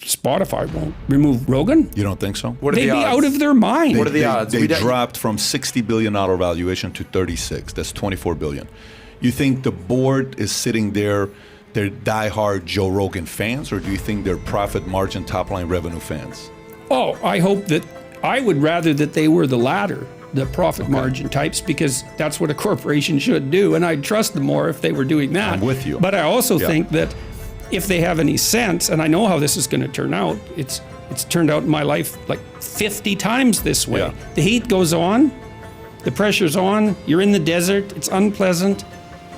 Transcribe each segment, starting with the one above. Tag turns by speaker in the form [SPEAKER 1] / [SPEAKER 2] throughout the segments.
[SPEAKER 1] Spotify won't remove Rogan.
[SPEAKER 2] You don't think so?
[SPEAKER 3] What are
[SPEAKER 1] They'd
[SPEAKER 3] the
[SPEAKER 1] be
[SPEAKER 3] odds?
[SPEAKER 1] out of their mind.
[SPEAKER 3] What are the odds?
[SPEAKER 2] They dropped from $60 billion valuation to 36. That's $24 billion. You think the board is sitting there, they're diehard Joe Rogan fans, or do you think they're profit margin, top line revenue fans?
[SPEAKER 1] Oh, I would rather that they were the latter, the profit margin types, because that's what a corporation should do. And I'd trust them more if they were doing that.
[SPEAKER 2] I'm with you.
[SPEAKER 1] But I also think that if they have any sense, and I know how this is going to turn out, it's turned out in my life like 50 times this way.
[SPEAKER 2] Yeah.
[SPEAKER 1] The heat goes on, the pressure's on, you're in the desert, it's unpleasant,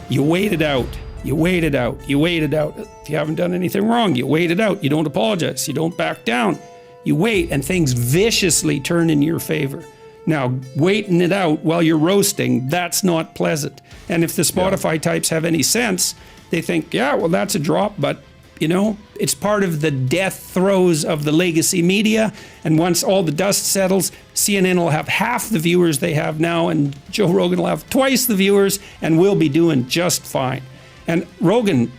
[SPEAKER 1] you wait it out. You wait it out. You wait it out. If you haven't done anything wrong, you wait it out. You don't apologize. You don't back down. You wait, and things viciously turn in your favor. Now, waiting it out while you're roasting, that's not pleasant. And if the Spotify types have any sense, they think, yeah, well, that's a drop, but, you know, it's part of the death throes of the legacy media. And once all the dust settles, CNN will have half the viewers they have now, and Joe Rogan will have twice the viewers, and we'll be doing just fine. And Rogan,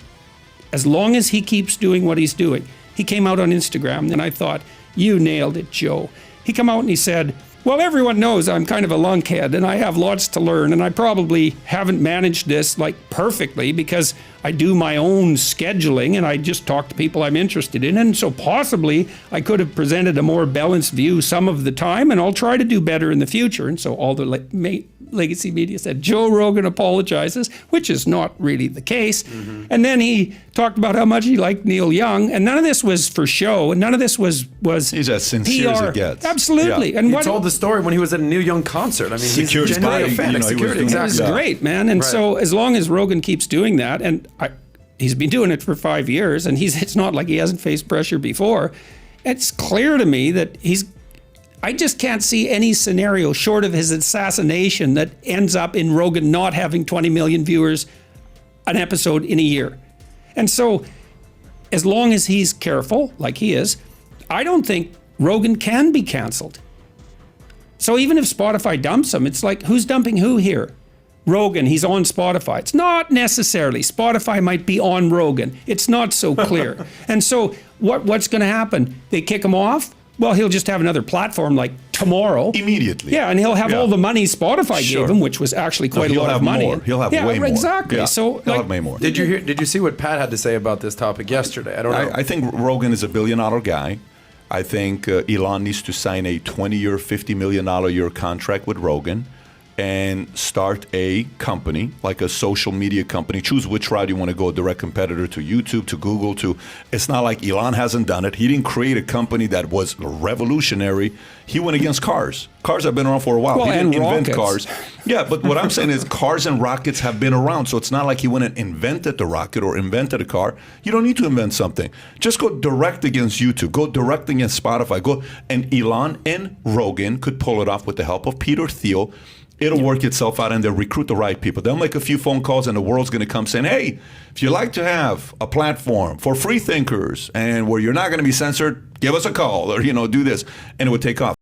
[SPEAKER 1] as long as he keeps doing what he's doing, he came out on Instagram, and I thought, you nailed it, Joe. He came out and he said, well, everyone knows I'm kind of a lunkhead and I have lots to learn, and I probably haven't managed this like perfectly because I do my own scheduling and I just talk to people I'm interested in. And so possibly I could have presented a more balanced view some of the time, and I'll try to do better in the future. And so all the legacy media said, Joe Rogan apologizes, which is not really the case. And then he talked about how much he liked Neil Young, and none of this was for show, and none of this was
[SPEAKER 2] He's as sincere as it gets.
[SPEAKER 1] Absolutely.
[SPEAKER 2] Yeah.
[SPEAKER 1] And
[SPEAKER 3] He told the story when he was at a Neil Young concert. I mean,
[SPEAKER 2] Security
[SPEAKER 3] he's genuinely a fan of
[SPEAKER 2] he was
[SPEAKER 3] security.
[SPEAKER 2] doing
[SPEAKER 1] It was
[SPEAKER 3] Exactly.
[SPEAKER 1] great, man. And so as long as Rogan keeps doing that, and he's been doing it for 5 years, and it's not like he hasn't faced pressure before, it's clear to me that I just can't see any scenario short of his assassination that ends up in Rogan not having 20 million viewers an episode in a year. And so as long as he's careful, like he is, I don't think Rogan can be canceled. So even if Spotify dumps him, it's like, who's dumping who here? Rogan, he's on Spotify. It's not necessarily. Spotify might be on Rogan. It's not so clear. And so what's going to happen? They kick him off? Well, he'll just have another platform like tomorrow.
[SPEAKER 2] Immediately.
[SPEAKER 1] Yeah, and he'll have all the money Spotify
[SPEAKER 2] Sure.
[SPEAKER 1] gave him, which was actually quite a
[SPEAKER 2] he'll
[SPEAKER 1] lot
[SPEAKER 2] have
[SPEAKER 1] of money.
[SPEAKER 2] more. He'll have way more.
[SPEAKER 1] Exactly.
[SPEAKER 2] Yeah.
[SPEAKER 1] So
[SPEAKER 2] He'll have way more.
[SPEAKER 3] Did you see what Pat had to say about this topic yesterday? I don't know.
[SPEAKER 2] I think Rogan is a $1 billion guy. I think Elon needs to sign a 20-year, $50 million a year contract with Rogan and start a company, like a social media company. Choose which route you want to go, direct competitor to YouTube, to Google, to... It's not like Elon hasn't done it. He didn't create a company that was revolutionary. He went against cars. Cars have been around for a while.
[SPEAKER 1] Well,
[SPEAKER 2] he didn't
[SPEAKER 1] and
[SPEAKER 2] invent
[SPEAKER 1] rockets.
[SPEAKER 2] cars. Yeah, but what I'm saying is cars and rockets have been around, so it's not like he went and invented the rocket or invented a car. You don't need to invent something. Just go direct against YouTube. Go direct against Spotify. And Elon and Rogan could pull it off with the help of Peter Thiel. It'll work itself out, and they'll recruit the right people. They'll make a few phone calls, and the world's going to come saying, hey, if you like to have a platform for free thinkers and where you're not going to be censored, give us a call or, do this. And it would take off.